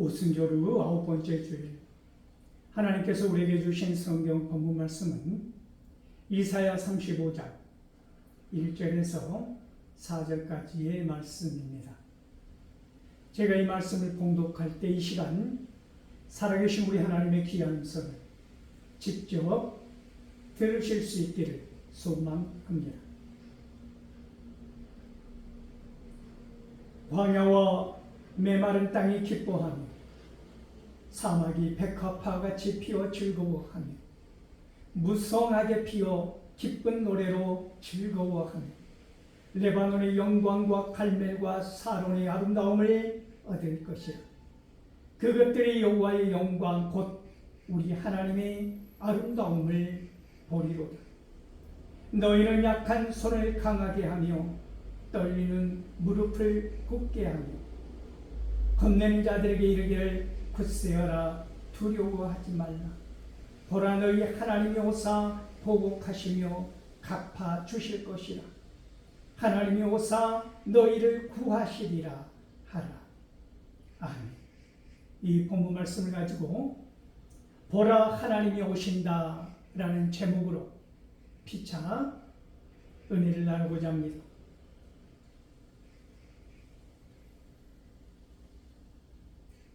오순절의 9번째 주일, 하나님께서 우리에게 주신 성경 본문 말씀은 이사야 35장 1절에서 4절까지의 말씀입니다. 제가 이 말씀을 봉독할 때 이 시간 살아계신 우리 하나님의 귀한 음성을 직접 들으실 수 있기를 소망합니다. 광야와 메마른 땅이 기뻐하며 사막이 백합화같이 피어 즐거워하며 무성하게 피어 기쁜 노래로 즐거워하며 레바논의 영광과 갈멜과 사론의 아름다움을 얻을 것이라. 그것들이 여호와의 영광 곧 우리 하나님의 아름다움을 보리로다. 너희는 약한 손을 강하게 하며 떨리는 무릎을 굳게 하며 겁내는 자들에게 이르기를 굳세어라, 두려워하지 말라. 보라, 너희 하나님이 오사 보복하시며 갚아 주실 것이라. 하나님이 오사 너희를 구하시리라 하라. 아멘. 이 본문 말씀을 가지고 보라, 하나님이 오신다 라는 제목으로 피차 은혜를 나누고자 합니다.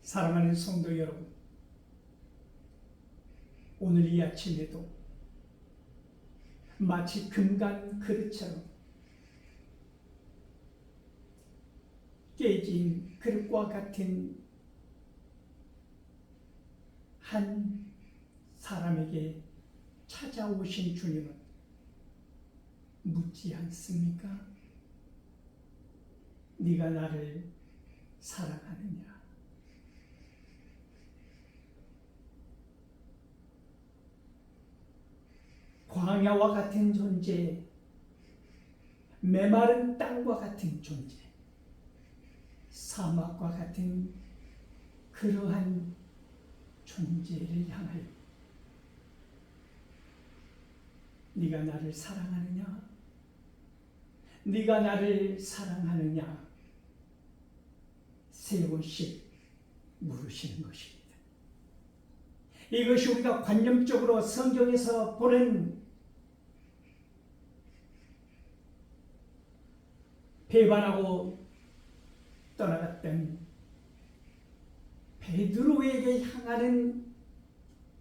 사랑하는 성도 여러분, 오늘 이 아침에도 마치 금간 그릇처럼 깨진 그릇과 같은 한 사람에게 찾아오신 주님은 묻지 않습니까? 네가 나를 사랑하느냐? 광야와 같은 존재, 메마른 땅과 같은 존재, 사막과 같은 그러한 존재를 향하여 네가 나를 사랑하느냐? 네가 나를 사랑하느냐? 세 번씩 물으시는 것입니다. 이것이 우리가 관념적으로 성경에서 보는 배반하고 떠나갔던 베드로에게 향하는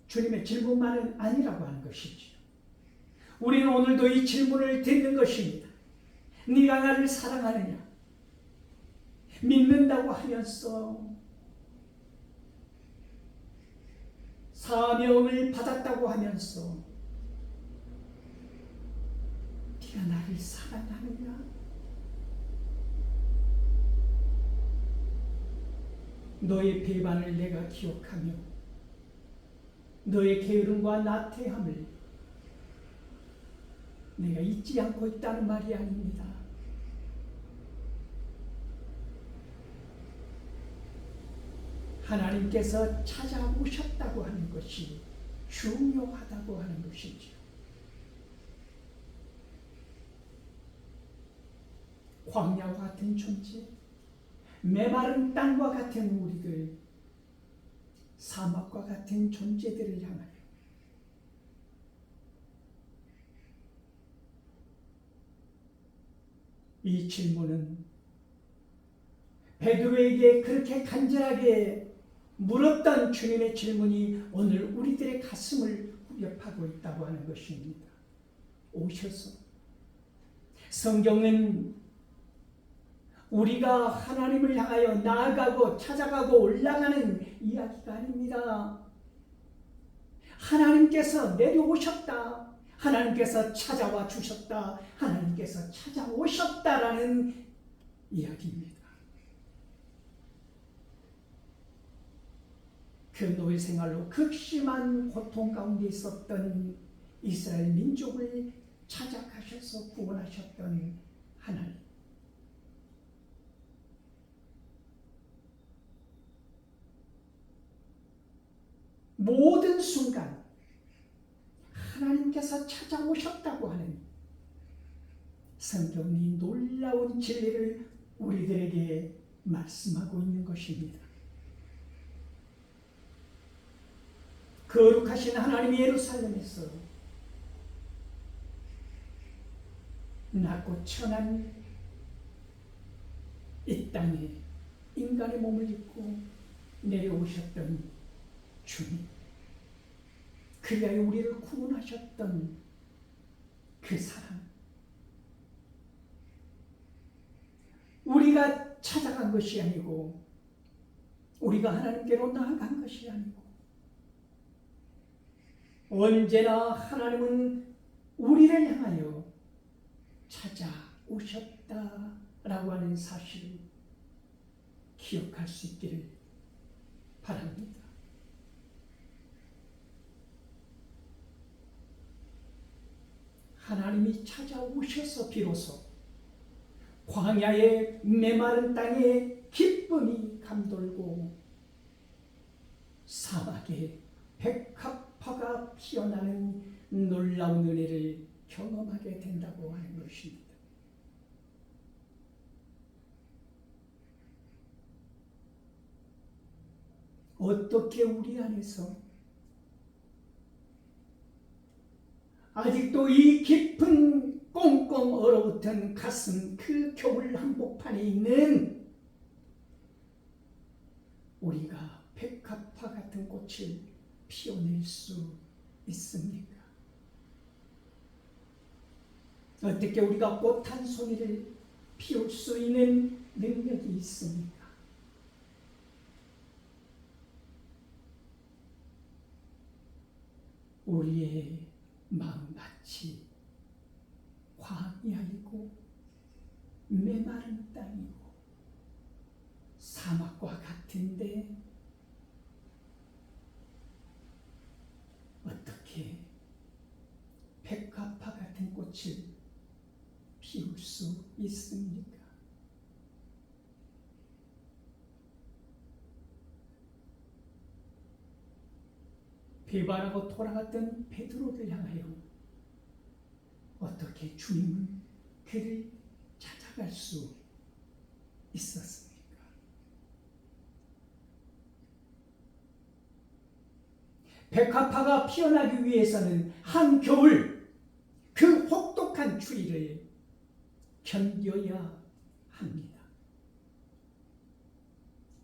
주님의 질문만은 아니라고 하는 것이지요. 우리는 오늘도 이 질문을 듣는 것입니다. 네가 나를 사랑하느냐? 믿는다고 하면서, 사명을 받았다고 하면서 네가 나를 사랑하느냐? 너의 배반을 내가 기억하며 너의 게으름과 나태함을 내가 잊지 않고 있다는 말이 아닙니다. 하나님께서 찾아오셨다고 하는 것이 중요하다고 하는 것이지요. 광야와 같은 존재, 메마른 땅과 같은 우리들, 사막과 같은 존재들을 향하여 이 질문은 베드로에게 그렇게 간절하게 물었던 주님의 질문이 오늘 우리들의 가슴을 후벼파고 있다고 하는 것입니다. 오셔서 성경은 우리가 하나님을 향하여 나아가고 찾아가고 올라가는 이야기가 아닙니다. 하나님께서 내려오셨다, 하나님께서 찾아와 주셨다, 하나님께서 찾아오셨다라는 이야기입니다. 그 노예 생활로 극심한 고통 가운데 있었던 이스라엘 민족을 찾아가셔서 구원하셨던 하나님. 모든 순간 하나님께서 찾아오셨다고 하는 성경이 놀라운 진리를 우리들에게 말씀하고 있는 것입니다. 거룩하신 하나님의 예루살렘에서 낮고 천한 이 땅에 인간의 몸을 입고 내려오셨던 주님, 그리하여 우리를 구원하셨던 그 사랑, 우리가 찾아간 것이 아니고 우리가 하나님께로 나아간 것이 아니고 언제나 하나님은 우리를 향하여 찾아오셨다라고 하는 사실을 기억할 수 있기를 바랍니다. 하나님이 찾아오셔서 비로소 광야의 메마른 땅에 기쁨이 감돌고 사막에 백합화가 피어나는 놀라운 은혜를 경험하게 된다고 하는 것입니다. 어떻게 우리 안에서 아직도 이 깊은 꽁꽁 얼어붙은 가슴, 그 겨울 한복판에 있는 우리가 백합화 같은 꽃을 피워낼 수 있습니까? 어떻게 우리가 꽃 한 송이를 피울 수 있는 능력이 있습니까? 우리의 마음같이 광야이고 메마른 땅이고 사막과 같은데 어떻게 백합화 같은 꽃을 피울 수 있습니까? 배반하고 돌아갔던 베드로를 향하여 어떻게 주님은 그를 찾아갈 수 있었습니까? 백합화가 피어나기 위해서는 한겨울 그 혹독한 추위를 견뎌야 합니다.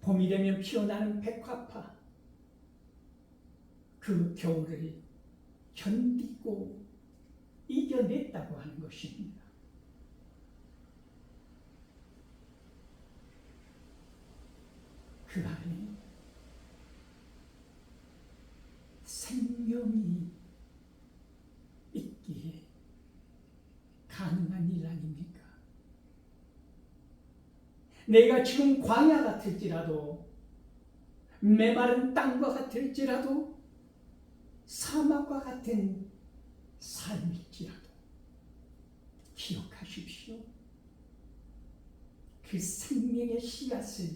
봄이 되면 피어나는 백합화, 그 겨울을 견디고 이겨냈다고 하는 것입니다. 그 안에 생명이 있기에 가능한 일 아닙니까? 내가 지금 광야 같을지라도 메마른 땅과 같을지라도 사막과 같은 삶일지라도 기억하십시오. 그 생명의 씨앗을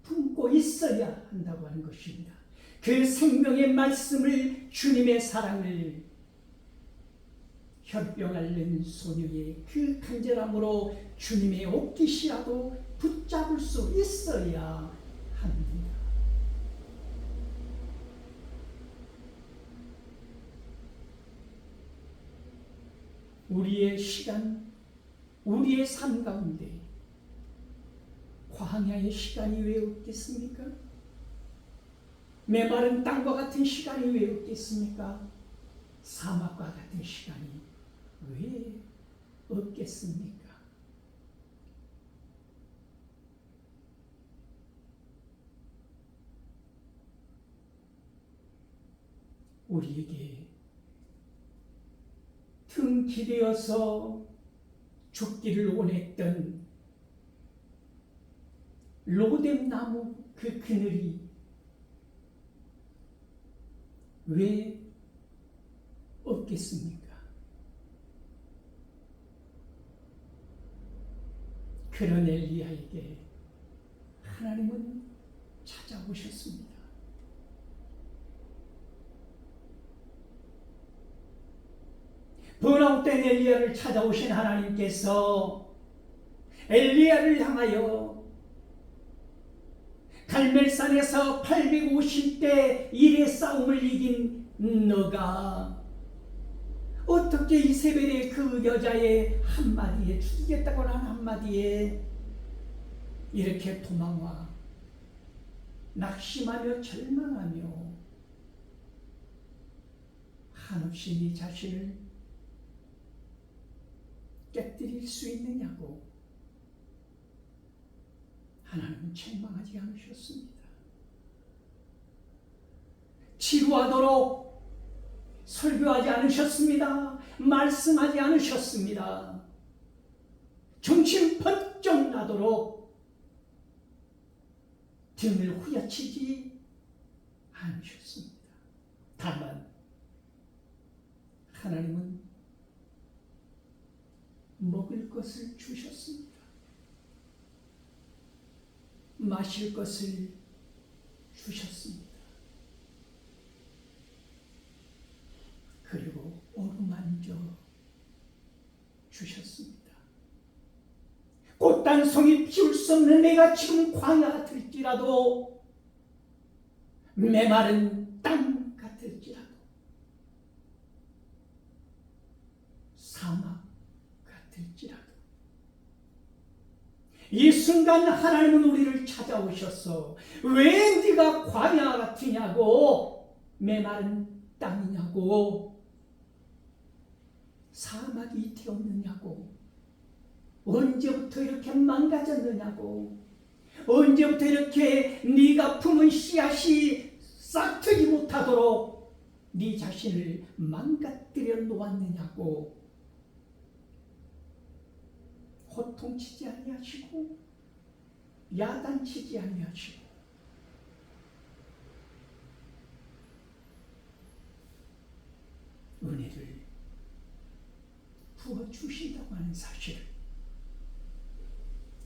품고 있어야 한다고 하는 것입니다. 그 생명의 말씀을, 주님의 사랑을 혈병 앓는 소녀의 그 간절함으로 주님의 옷깃이라도 붙잡을 수 있어야 합니다. 우리의 시간, 우리의 삶 가운데 광야의 시간이 왜 없겠습니까? 메마른 땅과 같은 시간이 왜 없겠습니까? 사막과 같은 시간이 왜 없겠습니까? 우리에게 등 기대어서 죽기를 원했던 로뎀나무 그 그늘이 왜 없겠습니까? 그런 엘리야에게 하나님은 찾아오셨습니다. 번아웃된 엘리야를 찾아오신 하나님께서 엘리야를 향하여 갈멜산에서 850대 1의 싸움을 이긴 너가 어떻게 이세벨의 그 여자의 한마디에, 죽이겠다고 하는 한마디에 이렇게 도망와 낙심하며 절망하며 한없이 네 자신을 깨뜨릴 수 있느냐고 하나님은 책망하지 않으셨습니다. 지루하도록 설교하지 않으셨습니다. 말씀하지 않으셨습니다. 정신 번쩍 나도록 등을 후려치지 않으셨습니다. 다만 하나님은 먹을 것을 주셨습니다. 마실 것을 주셨습니다. 그리고 어루만져 주셨습니다. 꽃단송이 피울 수 없는 내가 지금 광야 같을지라도, 메마른 땅 같을지라도, 사막 같을지라도 이 순간 하나님은 우리를 찾아오셔서 왜 네가 광야 같으냐고, 메마른 땅이냐고, 사막이 되었느냐고, 언제부터 이렇게 망가졌느냐고, 언제부터 이렇게 네가 품은 씨앗이 싹트지 못하도록 네 자신을 망가뜨려 놓았느냐고 호통치지 아니하시고 야단치지 아니하시고 은혜를 부어주신다고 하는 사실을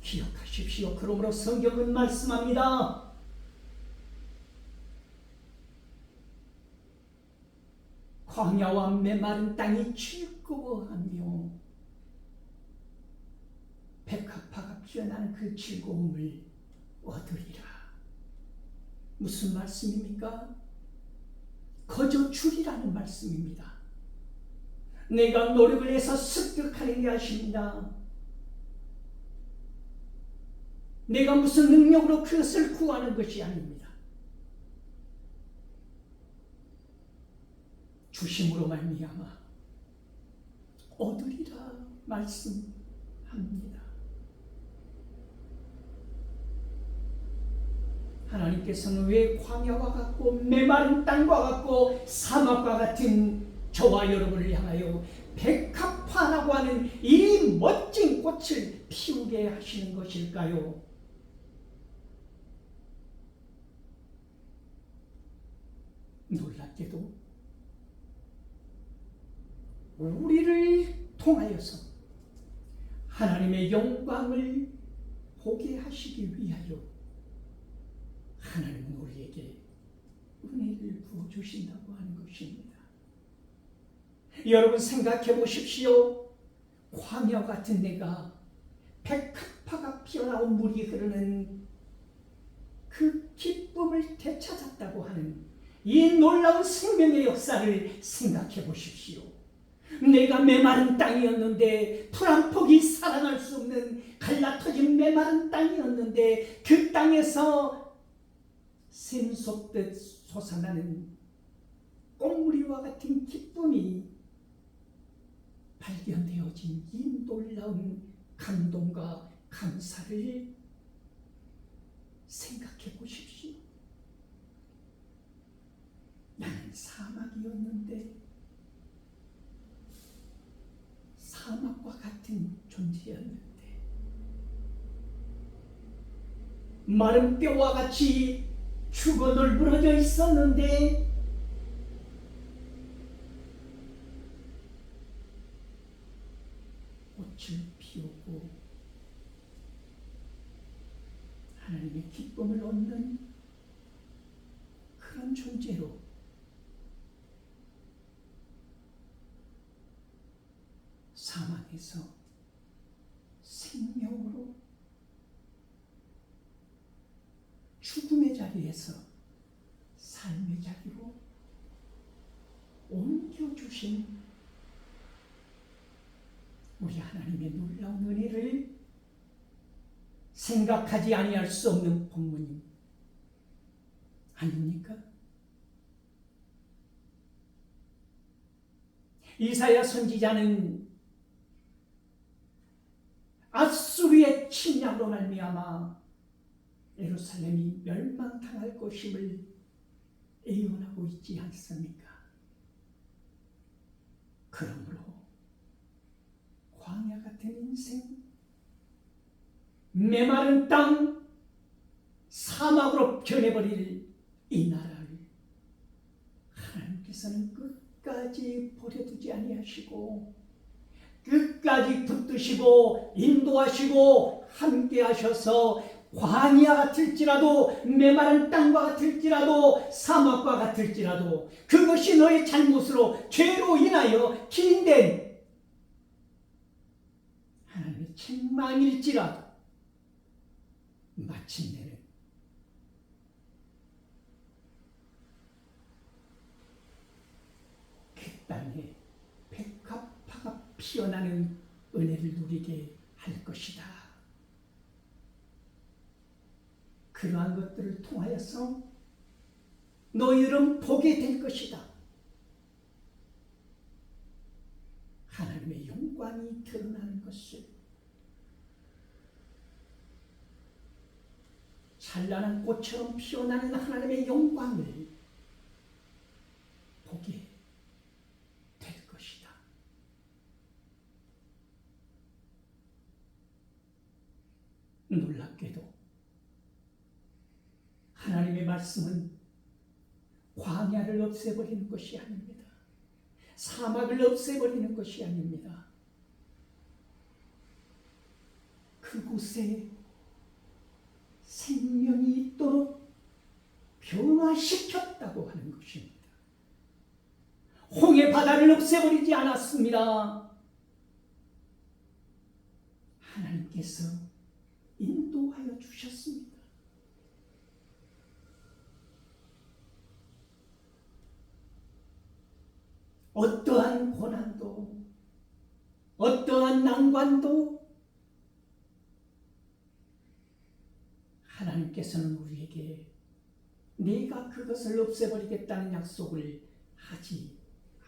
기억하십시오. 그러므로 성경은 말씀합니다. 광야와 메마른 땅이 즐거워하며 백합화가 피어나는 그 즐거움을 얻으리라. 무슨 말씀입니까? 거저 주리라는 말씀입니다. 내가 노력을 해서 습득하는 게 아닙니다. 내가 무슨 능력으로 그것을 구하는 것이 아닙니다. 주심으로 말미암아 얻으리라 말씀합니다. 하나님께서는 왜 광야와 같고 메마른 땅과 같고 사막과 같은 저와 여러분을 향하여 백합화라고 하는 이 멋진 꽃을 피우게 하시는 것일까요? 놀랍게도 우리를 통하여서 하나님의 영광을 보게 하시기 위하여 하나님은 우리에게 은혜를 부어주신다고 하는 것입니다. 여러분 생각해 보십시오. 광야 같은 내가 백합화가 피어나온 물이 흐르는 그 기쁨을 되찾았다고 하는 이 놀라운 생명의 역사를 생각해 보십시오. 내가 메마른 땅이었는데, 풀 한 폭이 살아날 수 없는 갈라터진 메마른 땅이었는데, 그 땅에서 샘솟듯 솟아나는 꽃무리와 같은 기쁨이 발견되어진 이 놀라운 감동과 감사를 생각해 보십시오. 나는 사막이었는데, 사막과 같은 존재였는데, 마른 뼈와 같이 죽어 널브러져 있었는데, 꽃을 피우고 하나님의 기쁨을 얻는 그런 존재로 사망에서 생명으로, 죽음의 하나님께서 삶의 자리로 옮겨주신 우리 하나님의 놀라운 은혜를 생각하지 아니할 수 없는 본문임 아닙니까? 이사야 선지자는 아수르의 침략으로 말미암아 예루살렘이 멸망당할 것임을 예언하고 있지 않습니까? 그러므로 광야 같은 인생, 메마른 땅, 사막으로 변해버릴 이 나라를 하나님께서는 끝까지 버려두지 아니하시고 끝까지 붙드시고 인도하시고 함께 하셔서 광야 같을지라도 메마른 땅과 같을지라도 사막과 같을지라도 그것이 너의 잘못으로 죄로 인하여 기인된 하나님의 책망일지라도 마침내는 그 땅에 백합화가 피어나는 은혜를 누리게 할 것이다. 그러한 것들을 통하여서 너희들은 보게 될 것이다. 하나님의 영광이 드러나는 것을, 찬란한 꽃처럼 피어나는 하나님의 영광을 보게 될 것이다. 놀랍게도 하나님의 말씀은 광야를 없애버리는 것이 아닙니다. 사막을 없애버리는 것이 아닙니다. 그곳에 생명이 있도록 변화시켰다고 하는 것입니다. 홍해 바다를 없애버리지 않았습니다. 하나님께서 인도하여 주셨습니다. 어떠한 고난도, 어떠한 난관도 하나님께서는 우리에게 내가 그것을 없애버리겠다는 약속을 하지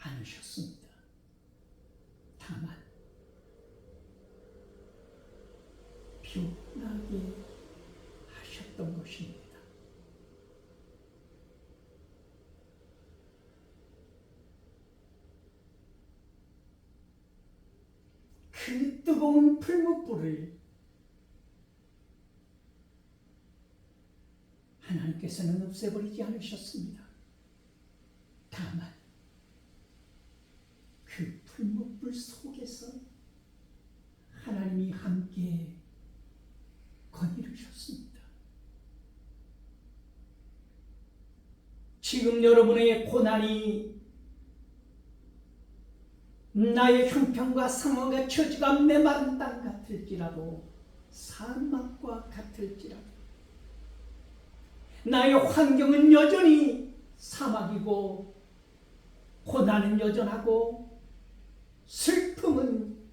않으셨습니다. 다만 변하게 하셨던 것입니다. 그 뜨거운 풀무불을 하나님께서는 없애버리지 않으셨습니다. 다만 그 풀무불 속에서 하나님이 함께 거니르셨습니다. 지금 여러분의 고난이 나의 형편과 상황과 처지가 메마른 땅 같을지라도, 사막과 같을지라도, 나의 환경은 여전히 사막이고 고난은 여전하고 슬픔은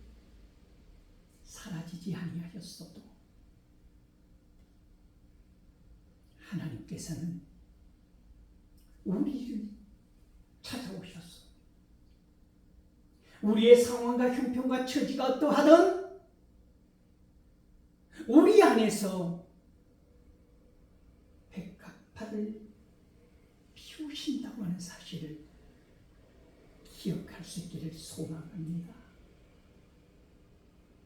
사라지지 아니하였어도 하나님께서는 우리를 찾아오셨습니다. 우리의 상황과 형편과 처지가 어떠하든 우리 안에서 백합화를 피우신다고 하는 사실을 기억할 수 있기를 소망합니다.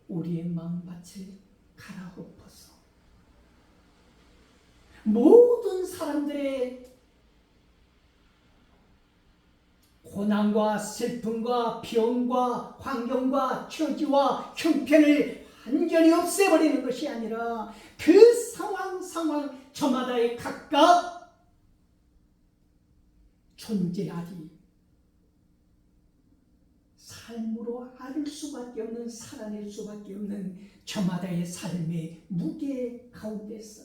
우리의 마음밭을 갈아엎어서 모든 사람들의 고난과 슬픔과 병과 환경과 처지와 형편을 완전히 없애버리는 것이 아니라 그 상황 저마다에 각각 존재하리, 삶으로 앓을 수밖에 없는, 살아낼 수밖에 없는 저마다의 삶의 무게 가운데서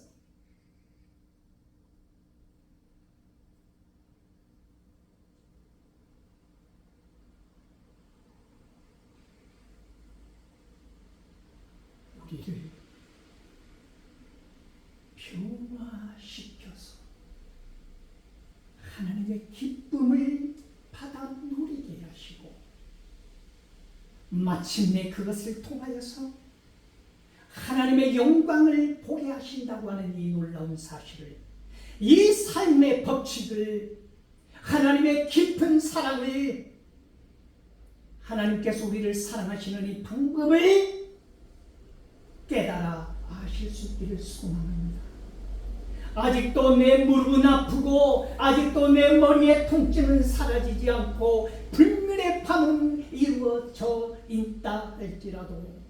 우리를 평화시켜서 하나님의 기쁨을 받아 누리게 하시고 마침내 그것을 통하여서 하나님의 영광을 보게 하신다고 하는 이 놀라운 사실을, 이 삶의 법칙을, 하나님의 깊은 사랑을, 하나님께서 우리를 사랑하시는 이 방법을 깨달아 아실 수 있기를 소망합니다. 아직도 내 무릎은 아프고 아직도 내 머리의 통증은 사라지지 않고 불면의 밤은 이루어져 있다 할지라도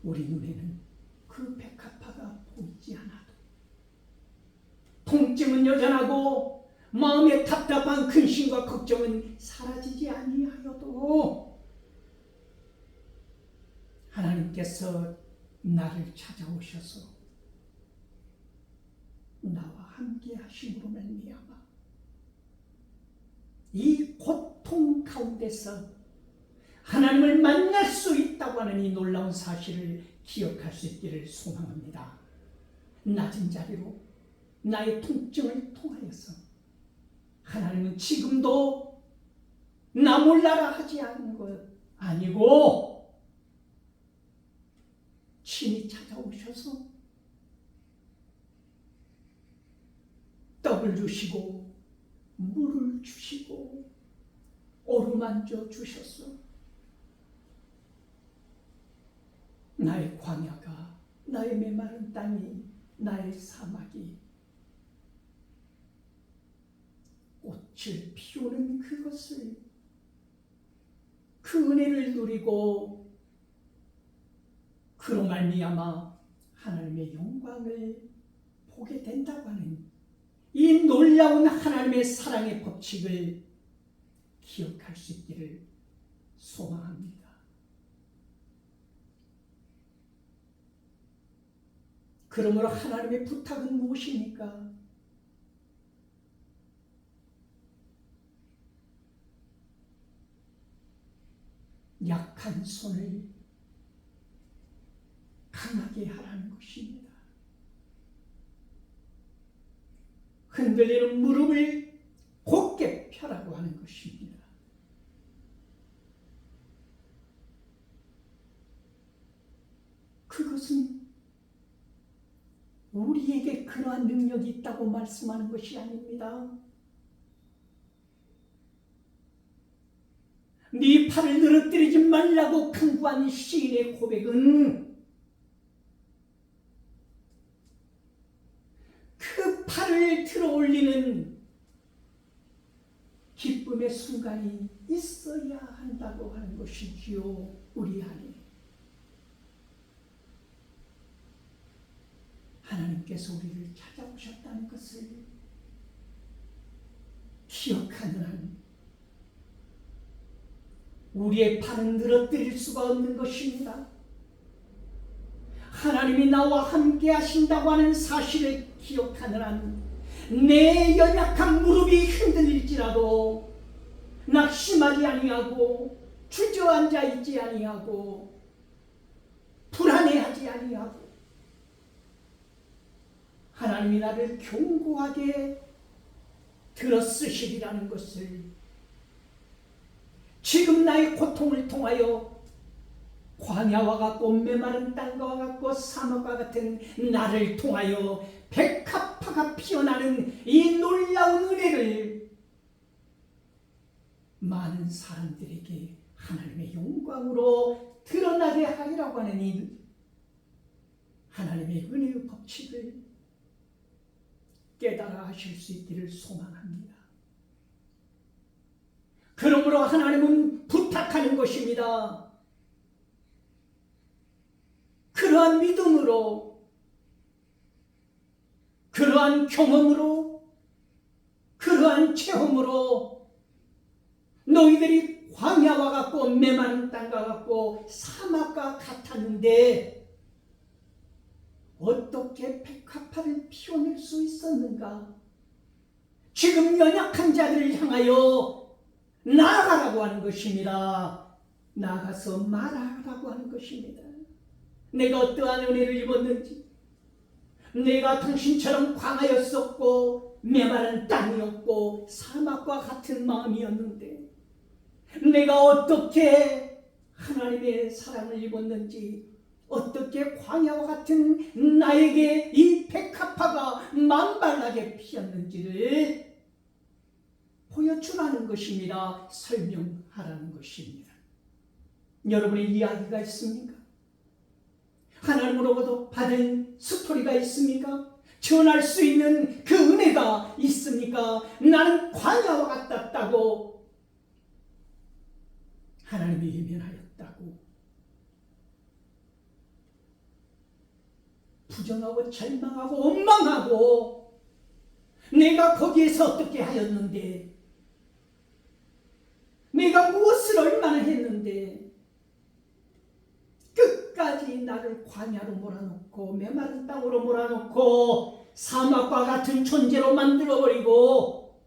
우리 눈에는 그 백합화가 보이지 않아도, 통증은 여전하고 마음의 답답한 근심과 걱정은 사라지지 아니하여도 하나님께서 나를 찾아오셔서 나와 함께 하심으로 말미암아 이 고통 가운데서 하나님을 만날 수 있다고 하는 이 놀라운 사실을 기억할 수 있기를 소망합니다. 낮은 자리로 나의 통증을 통하여서 하나님은 지금도 나 몰라라 하지 않은 것 아니고 친히 찾아오셔서 떡을 주시고 물을 주시고 어루만져 주셨어. 나의 광야가, 나의 메마른 땅이, 나의 사막이 꽃을 피우는 그것을, 그 은혜를 누리고 그로 말미암아 하나님의 영광을 보게 된다고 하는 이 놀라운 하나님의 사랑의 법칙을 기억할 수 있기를 소망합니다. 그러므로 하나님의 부탁은 무엇입니까? 약한 손을 강하게 하라는 것입니다. 흔들리는 무릎을 곧게 펴라고 하는 것입니다. 그것은 우리에게 그러한 능력이 있다고 말씀하는 것이 아닙니다. 네 팔을 늘어뜨리지 말라고 강구한 시인의 고백은 그 팔을 들어 올리는 기쁨의 순간이 있어야 한다고 하는 것이지요. 우리 안에 하나님께서 우리를 찾아오셨다는 것을 기억하는 한 우리의 팔은 늘어뜨릴 수가 없는 것입니다. 하나님이 나와 함께 하신다고 하는 사실을 기억하는 한 내 연약한 무릎이 흔들릴지라도 낙심하지 아니하고 주저앉아 있지 아니하고 불안해하지 아니하고 하나님이 나를 견고하게 들어쓰시리라는 것을, 지금 나의 고통을 통하여 광야와 같고 메마른 땅과 같고 사막과 같은 나를 통하여 백합화가 피어나는 이 놀라운 은혜를 많은 사람들에게 하나님의 영광으로 드러나게 하리라고 하는 이 하나님의 은혜의 법칙을 깨달아 하실 수 있기를 소망합니다. 그러므로 하나님은 부탁하는 것입니다. 그러한 믿음으로, 그러한 경험으로, 그러한 체험으로 너희들이 광야와 같고 메마른 땅과 같고 사막과 같았는데 어떻게 백합화를 피워낼 수 있었는가? 지금 연약한 자들을 향하여 나아가라고 하는 것입니다. 나가서 말하라고 하는 것입니다. 내가 어떠한 은혜를 입었는지, 내가 당신처럼 광야였었고 메마른 땅이었고 사막과 같은 마음이었는데 내가 어떻게 하나님의 사랑을 입었는지, 어떻게 광야와 같은 나에게 이 백합화가 만발나게 피었는지를 보여주라는 것입니다. 설명하라는 것입니다. 여러분의 이야기가 있습니까? 하나님으로부터 받은 스토리가 있습니까? 전할 수 있는 그 은혜가 있습니까? 나는 광야와 같았다고, 하나님이 예면하였다고 부정하고 절망하고 원망하고, 내가 거기에서 어떻게 하였는데, 내가 무엇을 얼마나 했는데 끝까지 나를 광야로 몰아넣고 메마른 땅으로 몰아넣고 사막과 같은 존재로 만들어버리고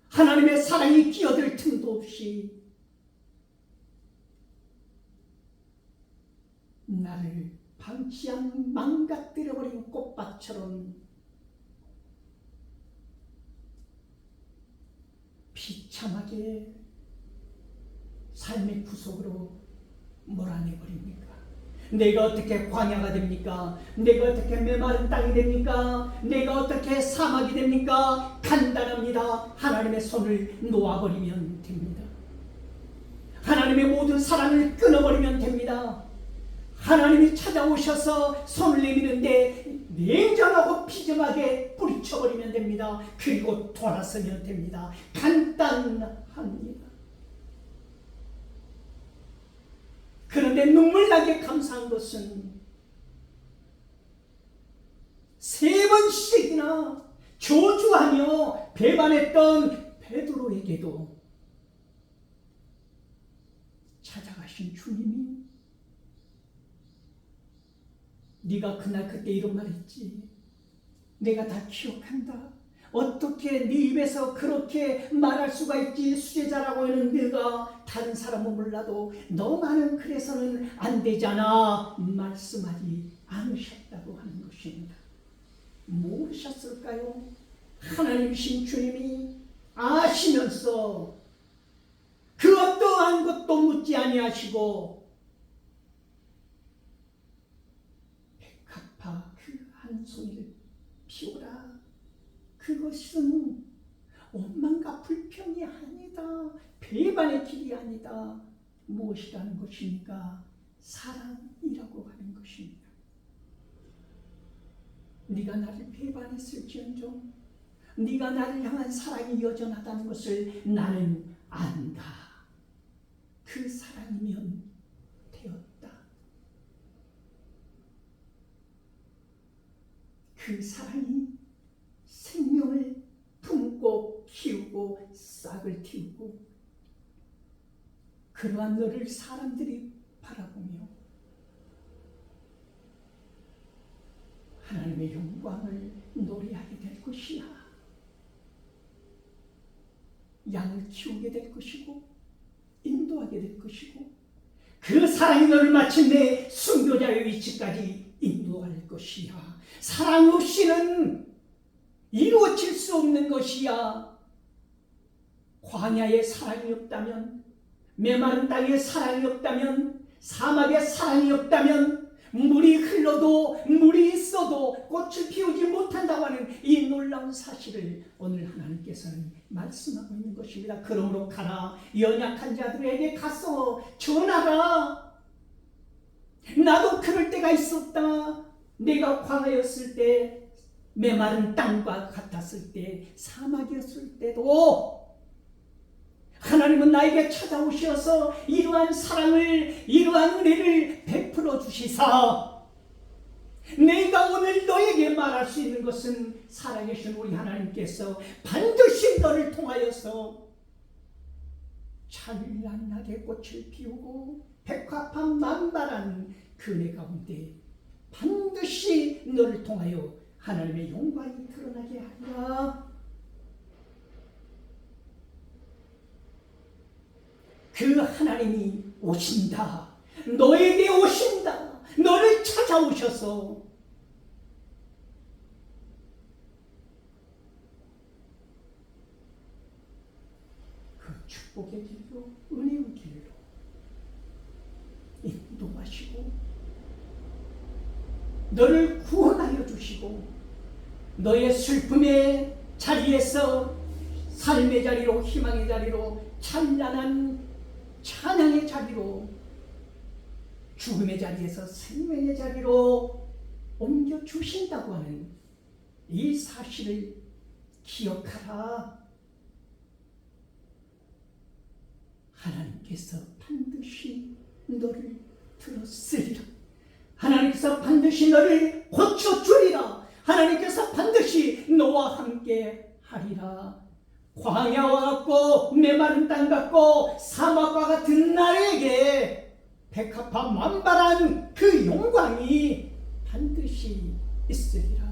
하나님의 사랑이 끼어들 틈도 없이 나를 방치한 망가뜨려버린 꽃밭처럼 비참하게 삶의 구속으로 몰아내버립니까? 내가 어떻게 광야가 됩니까? 내가 어떻게 메마른 땅이 됩니까? 내가 어떻게 사막이 됩니까? 간단합니다. 하나님의 손을 놓아버리면 됩니다. 하나님의 모든 사랑을 끊어버리면 됩니다. 하나님이 찾아오셔서 손을 내미는데 냉정하고 비정하게 뿌리쳐버리면 됩니다. 그리고 돌아서면 됩니다. 간단합니다. 그런데 눈물나게 감사한 것은 3번씩이나 저주하며 배반했던 베드로에게도 찾아가신 주님이 네가 그날 그때 이런 말 했지. 내가 다 기억한다. 어떻게 네 입에서 그렇게 말할 수가 있지. 수제자라고 하는 네가 다른 사람은 몰라도 너만은 그래서는 안 되잖아. 말씀하지 않으셨다고 하는 것입니다. 무엇이었을까요? 하나님이신 주님이 아시면서 그 어떠한 것도 묻지 아니하시고 백합화 그 한 송이를 피우라. 그것은 원망과 불평이 아니다. 배반의 길이 아니다. 무엇이라는 것입니까? 사랑이라고 하는 것입니다. 네가 나를 배반했을지언정 네가 나를 향한 사랑이 여전하다는 것을 나는 안다. 그 사랑이면 되었다. 그 사랑이 생명을 품고 키우고 싹을 틔우고 그러한 너를 사람들이 바라보며 하나님의 영광을 노래하게 될 것이야. 양을 키우게 될 것이고 인도하게 될 것이고 그 사랑이 너를 마침내 순교자의 위치까지 인도할 것이야. 사랑 없이는 이루어질 수 없는 것이야. 광야에 사랑이 없다면, 메마른 땅에 사랑이 없다면, 사막에 사랑이 없다면, 물이 흘러도 물이 있어도 꽃을 피우지 못한다고 하는 이 놀라운 사실을 오늘 하나님께서는 말씀하고 있는 것입니다. 그러므로 가라. 연약한 자들에게 가서 전하라. 나도 그럴 때가 있었다. 내가 광야였을 때, 메마른 땅과 같았을 때, 사막이었을 때도 하나님은 나에게 찾아오셔서 이러한 사랑을, 이러한 은혜를 베풀어 주시사 내가 오늘 너에게 말할 수 있는 것은 살아계신 우리 하나님께서 반드시 너를 통하여서 찬란하게 꽃을 피우고 백합한 만발한 그 은혜 가운데 반드시 너를 통하여 하나님의 영광이 드러나게 하리라. 그 하나님이 오신다. 너에게 오신다. 너를 찾아오셔서 그 축복의 길로, 은혜의 길로 인도하시고 너를 구원하여 주시고 너의 슬픔의 자리에서 삶의 자리로, 희망의 자리로, 찬란한 찬양의 자리로, 죽음의 자리에서 생명의 자리로 옮겨주신다고 하는 이 사실을 기억하라. 하나님께서 반드시 너를 들었으리라. 하나님께서 반드시 너를 고쳐주리라. 하나님께서 반드시 너와 함께 하리라. 광야와 같고 메마른 땅 같고 사막과 같은 나에게 백합화 만발한 그 영광이 반드시 있으리라.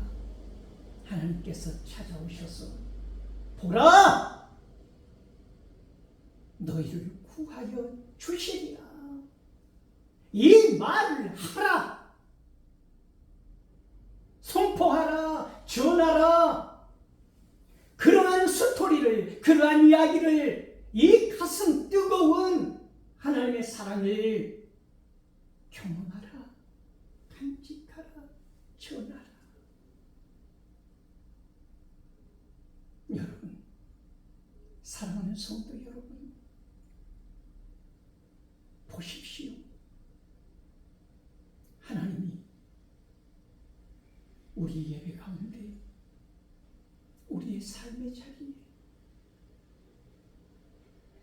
하나님께서 찾아오셔서 보라, 너희를 구하여 주시리라. 이 말을 하라. 선포하라. 전하라. 그러한 스토리를, 그러한 이야기를, 이 가슴 뜨거운 하나님의 사랑을 경험하라. 간직하라. 전하라. 여러분, 사랑하는 성도 여러분, 보십시오. 하나님이 우리 예배 가운데, 우리의 삶의 자리에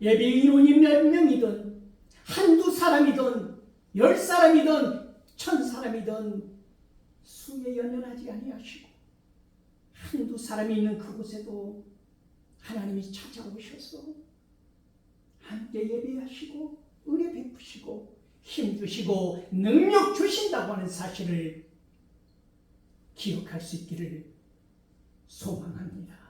예배 인원이 몇 명이든 한두 사람이든 10사람이든 1000사람이든 수에 연연하지 아니하시고 한두 사람이 있는 그곳에도 하나님이 찾아오셔서 함께 예배하시고 은혜 베푸시고 힘주시고 능력 주신다고 하는 사실을 기억할 수 있기를 소망합니다.